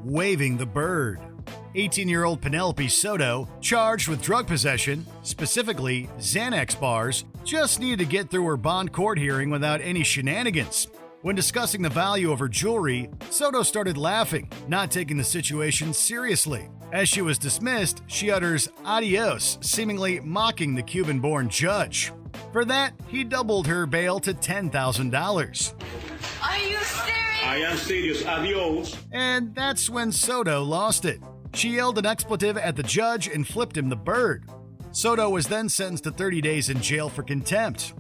waving the bird. 18-year-old Penelope Soto, charged with drug possession, specifically Xanax bars, just needed to get through her bond court hearing without any shenanigans. When discussing the value of her jewelry, Soto started laughing, not taking the situation seriously. As she was dismissed, she utters adios, seemingly mocking the Cuban-born judge. For that, he doubled her bail to $10,000. Are you serious? I am serious. Adios. And that's when Soto lost it. She yelled an expletive at the judge and flipped him the bird. Soto was then sentenced to 30 days in jail for contempt.